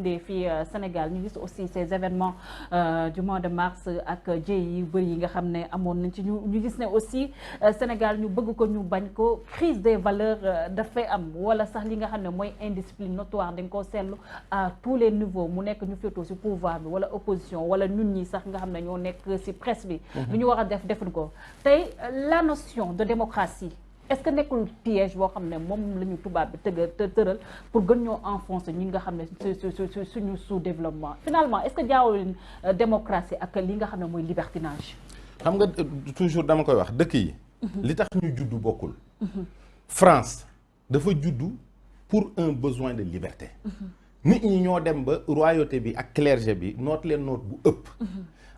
indee fii Sénégal ñu gis aussi ces événements du mois de mars ak jëy yi bëri yi nga xam ne amoon nañ ci ñu gis ne aussi Sénégal ñu bëgg ko ñu bañ ko crise des valeurs dafay am wala sax li nga xam ne mooy indiscipline notoire dañ koo seetlu à tous les niveaux mu nekk ñu féetoo ci pouvoir bi wala opposition wala ñun ñi sax nga xam ne ñoo nekk ci presse bi lu ñu war a def defuñ ko tey la notion de démocratie est-ce que nekkul piège boo xam ne moom la ñu tubaab bi tëral pour gën ñoo enfoncer ñi nga xam ne suñu sous-développement finalement est-ce que jaawul démocratie ak li nga xam ne mooy libertinage. xam nga toujours dama koy wax dëkk yi. li tax ñu juddu bokkul. France dafa juddu pour un besoin de liberté. nit ñi ñoo dem ba royauté bi ak clergé bi noot leen noot bu ëpp.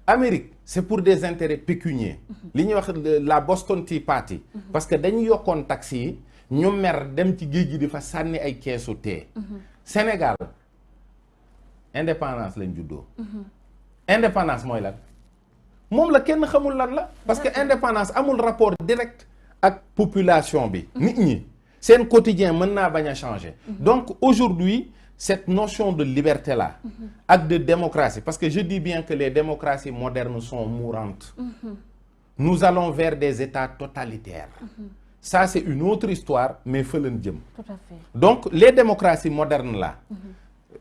Amérique c'est pour des intérêts pécuniaires li ñuy wax la Boston Tea Party parce que dañu yokkoon taxes yi ñu mer dem ci géej gi di fa sànni ay keesu tee Sénégal indépendance lañ juddoo indépendance mooy lan moom la kenn xamul lan la parce que indépendance amul rapport direct ak population bi nit ñi seen quotidien mën naa bañ a changer donc aujourd'hui cette notion de liberté-là, acte de démocratie, parce que je dis bien que les démocraties modernes sont mourantes. Nous allons vers des États totalitaires. Ça, c'est une autre histoire, mais fële jëm. Tout à fait. Donc, les démocraties modernes-là,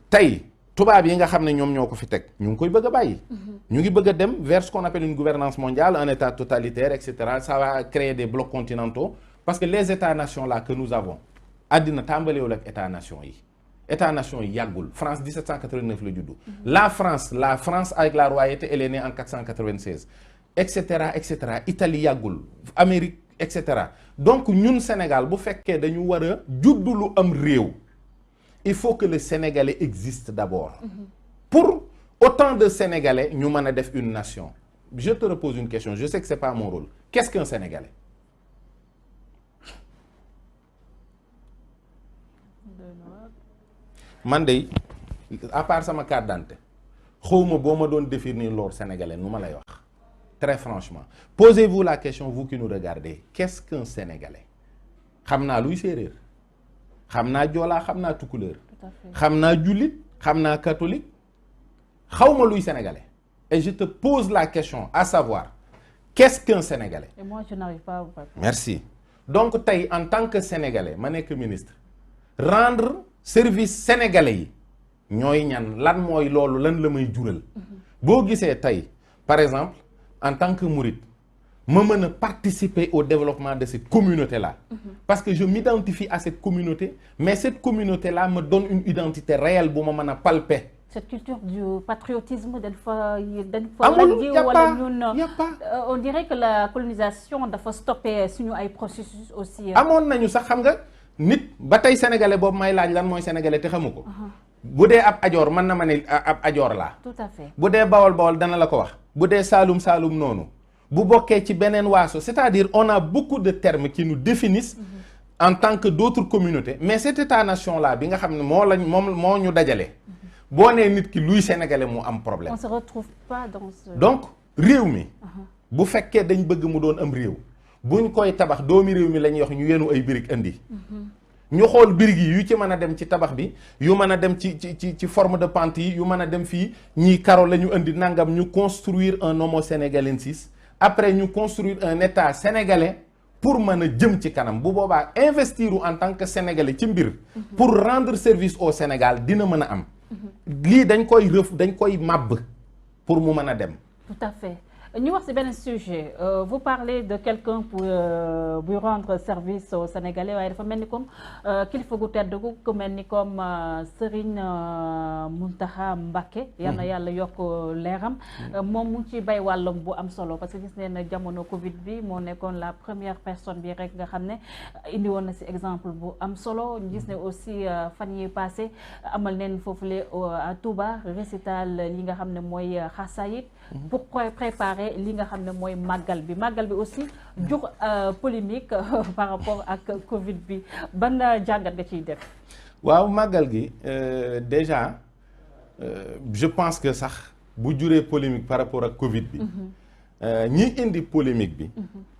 tey tubaab yi nga xam ne ñoom ñoo ko fi teg ñu ngi koy bëgg a bàyyi. ñu ngi bëgg a dem vers ce qu'on appelle une gouvernance mondiale, un État totalitaire, etc. Ça va créer des blocs continentaux, parce que les États-nations là que nous avons, àddina tàmbalewul ak États-nations yi. État-nation yi yàggul France 1789 la juddu la France avec la royauté elle est née en 496 etc. Italie yàggul Amérique etc. donc ñun Sénégal bu fekkee dañu war a juddu lu am réew il faut que le Sénégalais existe d'abord pour autant de Sénégalais ñu mën a def une nation. Je te repose une question, je sais que c'est pas mon rôle. Qu'est-ce qu'un Sénégalais? man de à part sama carte d'identité xawma boo ma doon définir loolu sénégalais nu ma lay wax très franchement posez-vous la question vous qui nous regardez qu'est-ce qu'un sénégalais xam naa luy séeréer xam naa joolaa xam naa tukulóor xam naa jullit xam naa catholique xawma luy sénégalais et je te pose la question à savoir qu'est-ce qu'un sénégalais. Et moi je n'arrive pas à vous répondre. Merci. Donc tey en tant que sénégalais ma nekk ministre rendre service sénégalais yi ñooy ñan lan mooy loolu lan la may jural boo gisee tey par exemple en tant que mouride ma mën a participer au développement de cette communauté là parce que je m'identifie à cette communauté mais cette communauté là me donne une identité réelle bu ma mën a palper. Cette culture du patriotisme dañ fa amul wala ñun on dirait que la colonisation dafa stopper suñu ay processus aussi. amoon nañu sax xam nga nit ba tey sénégalais boobu may laaj lan mooy sénégalais te xamu ko. bu dee ab ajoor mën na ma ne ab ajoor laa. Tout à fait. bu dee bawol dana la ko wax. bu dee saalum noonu. bu bokkee ci beneen waaso c'est-à-dire on a beaucoup de termes qui nous définissent. En tant que d'autres communautés mais cet état-nation là bi nga xam ne moo ñu dajale. boo nee nit ki luy sénégalais mu am problème. On se retrouve pas dans ce. Donc réew mi. bu fekkee dañ bëgg mu doon am réew. buñ koy tabax doomi réew mi la ñuy wax ñu yenu ay birig indi. ñu xool birig yi yu ci mën a dem ci tabax bi yu mën a dem ci forme de pente yi yu mën a dem fii ñii karo la ñu indi nangam ñu construire un homo sénégalensis après ñu construire un état sénégalais pour mën a jëm ci kanam bu boobaa investir en tant que sénégalais ci mbir. pour rendre service au Sénégal dina mën a am. lii dañ koy màbb pour mu mën a dem. Tout à fait. ñu wax ci benn sujet vous parlez de quelqu'un pour buy rendre service aux Sénégalais waaye dafa mel ni comme kilifa gu tedd ku mel ni comme Serigne Mountakha Mbacké yal na yàlla yokk leeram moom mu ngi ci bay wàllam bu am solo parce que gis neen na jamono Covid bi moo nekkoon la première personne bi rek nga xam ne indi woon na ci exemple bu am solo ñu gis ne aussi fan yi passé amal neen foofule à Touba récital li nga xam ne mooy xasaayit pour préparer li nga xam ne mooy màggal bi aussi jur polémique par rapport ak Covid bi ban jàngat nga ciy def. waaw màggal gi déjà je pense que sax bu juree polémique par rapport ak Covid bi ñi indi polémique bi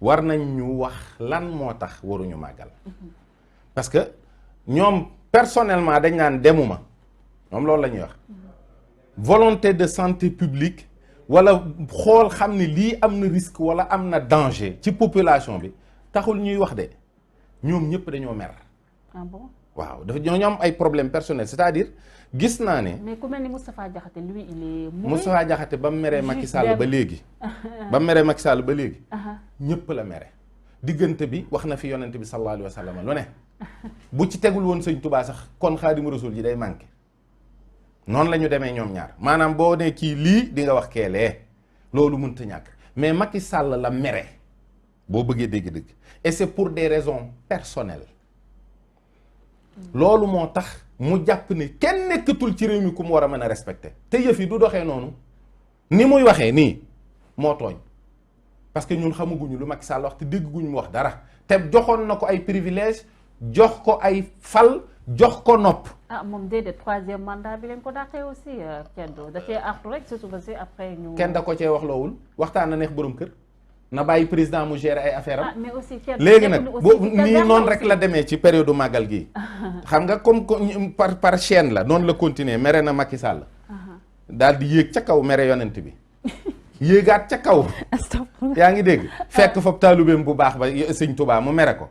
war nañ ñu wax lan moo tax waruñu màggal parce que ñoom personnellement dañ naan demuma moom loolu la ñuy wax volonté de santé publique wala xool xam ne lii am na risque wala am na danger ci population bi taxul ñuy wax de ñoom ñëpp dañoo mer. Ah bon? waaw dafa ñoo am ay problèmes personnels c'est-à-dire gis naa ne. mais ku mel ni Moustapha Diakhaté lui il est. Moustapha Diakhaté ba mu meree Macky Sall ba léegi. ba mu meree Macky Sall ba léegi. ñëpp la mere. diggante bi wax na fi yonent bi sallallahu alayhi wa sallam lu ne bu ci tegul woon sëñ Touba sax kon Xaadimu Rasuul ji day manqué noonu la ñu demee ñoom ñaar maanaam boo ne kii lii di nga wax keelee loolu mënta ñàkk mais Macky Sall la mere boo bëggee dégg-dégg et c'est pour des raisons personnelles loolu moo tax mu jàpp ne kenn nekkatul ci réew mi ku mu war a mën a respecter te yëf yi du doxee noonu ni muy waxee nii moo tooñ parce que ñun xamaguñu lu Macky Sall wax te dégguñu mu wax dara te joxoon na ko ay privilèges jox ko ay fal jox ko nopp. ah moom déedéet troisième mandat bi leen ko dàqee aussi Keddo da cee artu rek surtout que si après ñu. kenn da ko cee wax loowul waxtaan na neex borom kër na bàyyi président mu gérer ay affaire am. ah mais aussi Keddo léegi nag bu nii noonu rek la demee ci période màggal gi xam nga comme par chaîne la noonu la continuer mere na Macky Sall. daal di yéeg ca kaw mere yonent bi. yéegaat ca kaw yaa ngi dégg fekk fa taalubeem bu baax ba sëñ Touba mu mere ko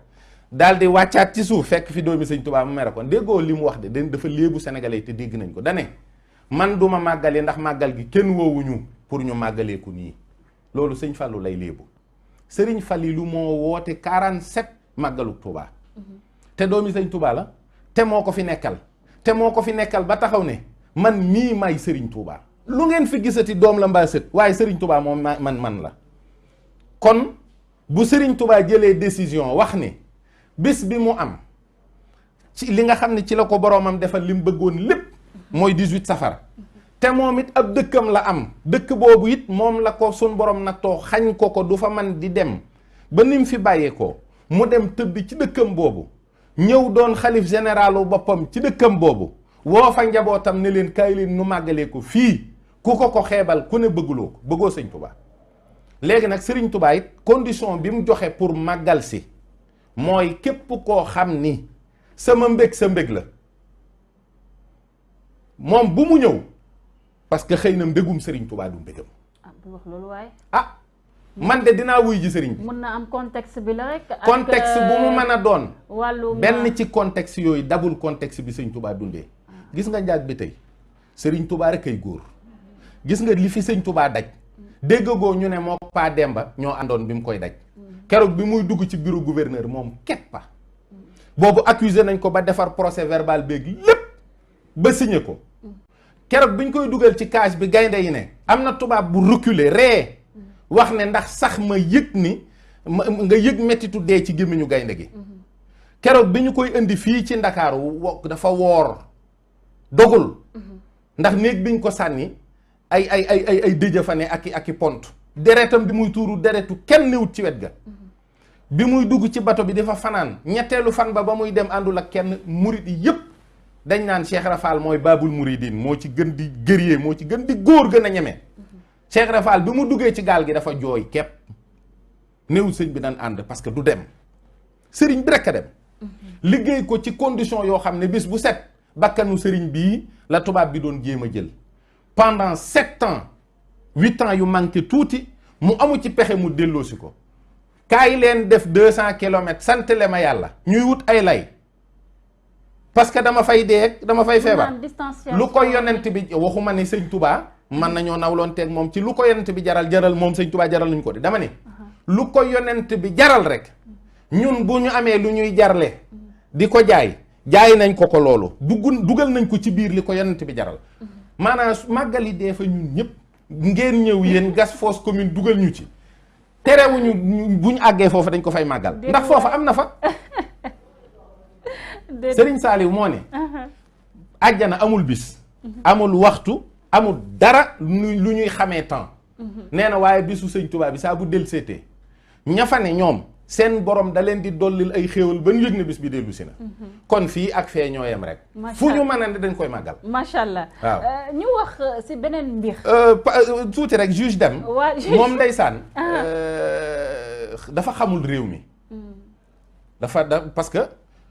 daal di wàccaat ci suuf fekk fi doomi sëñ Touba mu mere ko déggoo li mu wax de dafa léebu sénégalais te dégg nañ ko dane man duma màggali ndax màggal gi kenn woowuñu pour ñu màggaleeku nii loolu sëñ Fallou lay léebu sëriñ Fallilu moo woote 47 màggalu Touba te doomi sëñ Touba la te moo ko fi nekkal ba taxaw ne man mii may sëriñ Touba lu ngeen fi gisati doom la mbaa sët waaye Serigne Touba moom man la kon bu Serigne Touba jëlee décision wax ni bés bi mu am ci li nga xam ne ci la ko boroomam defal li mu bëggoon lépp mooy 18 safar te moom it ab dëkkam la am dëkk boobu it moom la ko sun borom nattoo xañ ko du fa man di dem ba ni mu fi bàyyeekoo mu dem tëdd ci dëkkam boobu ñëw doon xalif généralu boppam ci dëkkam boobu woo fa njabootam ne leen kaay leen nu màggalee ko fii ku ko xeebal ku ne bëgguloo ko bëggoo sëñ Touba léegi nag Serigne Touba it condition bi mu joxe pour màggal si mooy képp koo xam ni sama mbég sa mbég la moom bu mu ñëw parce que xëy na mbégum Serigne Touba du mbégam. ah bu wax loolu waaye. ah man de dinaa wuy ji Serigne bi. mun na am contexte bi la rek. contexte bu mu mën a doon. wàllu benn ci contexte yooyu dabul contexte bi sëñ Touba dundee. gis nga njaag bi tey Serigne Touba rek ay góor. gis nga li fi sëñ Touba daj déggagoo ñu ne moo Pa Demba ñoo àndoon bi mu koy daj keroog bi muy dugg ci bureau gouverneur moom keppa boobu accusé nañ ko ba defar procès verbal béegi lépp ba signé ko keroog bi ñu koy dugal ci cage bi gaynde yi ne am na tubaab bu reculer ree wax ne ndax sax ma yëg ni nga yëg mettitu dee ci gémmiñu gaynde gi keroog bi ñu koy indi fii ci Ndakaaru dafa woor dogul ndax néeg biñ ko sànni ay dëjë fa ne ak i pont deretam bi muy tuuru deretu kenn newut ci wet ga bi muy dugg ci bato bi dafa fanaan ñetteelu fan ba muy dem àndul ak kenn murid yi yëpp dañ naan Cheikh Rafal mooy Babul Mouridine moo ci gën di guerrier moo ci gën di góor gën a ñeme Cheikh Rafal bi mu duggee ci gaal gi dafa jooy kepp newut sëñ bi daan ànd parce que du dem sëriñ bi rekk a dem liggéey ko ci condition yoo xam ne bis bu set bakkanu sëriñ bii la tubaab bi doon jéem a jël pendant 7 ans 8 ans yu manqué tuuti mu amu ci pexe mu delloosi ko kaay leen def 200 kilomètres santale ma yàlla ñuy wut ay lay parce que dama fay dee dama fay feebar lu ko yonent bi waxuma ne sëñ Touba mën nañoo nawloon teeg moom ci lu ko yonent bi jaral moom sëñ Touba jaral nañu ko de dama ne lu ko yonent bi jaral rek ñun bu ñu amee lu ñuy jarle di ko jaay nañ ko loolu dugal nañ ko ci biir li ko yonent bi jaral maanaam màggali dee fa ñun ñëpp ngeen ñëw yéen gas fosse commune dugal ñu ci terewuñu bu ñu àggee foofu dañ ko fay màggal ndax foofa am na fa Serigne Saliou moo ne àjjana amul bis amul waxtu amul dara lu ñuy xamee temps nee na waaye bisu sëñ Touba bi saa bu del seetee ña fa ne ñoom seen borom da leen di dollil ay xéewal ba ñu yëg ne bis bi dellu si na kon fii ak fee ñoo yem rek fu ñu mën a ne dañ koy màggal macha allah waaw ñu wax si beneen mbir tuuti rek juge dem moom ndeysaan dafa xamul réew mi parce que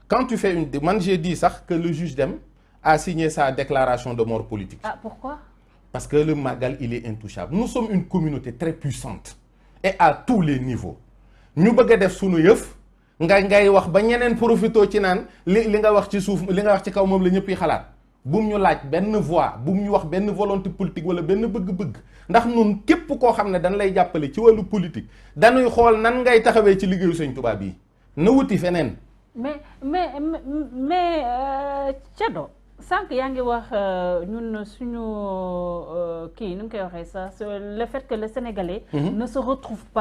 quand tu fais man j'ai dit sax que le juge dem a signé sa déclaration de mort politique. Ah, pourquoi? Parce que le Magal, il est intouchable. Nous sommes une communauté très puissante et à tous les niveaux. ñu bëgg a def sunu yëf ngay wax ba ñeneen profito ci naan li nga wax ci suuf li nga wax ci kaw moom la ñëpp yi xalaat bum ñu laaj benn voix bum ñu wax benn volonté politique wala benn bëgg-bëgg ndax nun képp koo xam ne dañ lay jàppale ci wàllu politique dañuy xool nan ngay taxawee ci liggéeyu Sëñ Tuubaa yi na wuti feneen. mais Ceddo sànq yaa ngi wax ñun suñu kii nu ñu koy waxee sax le fait que le Sénégalais ne se retrouve pas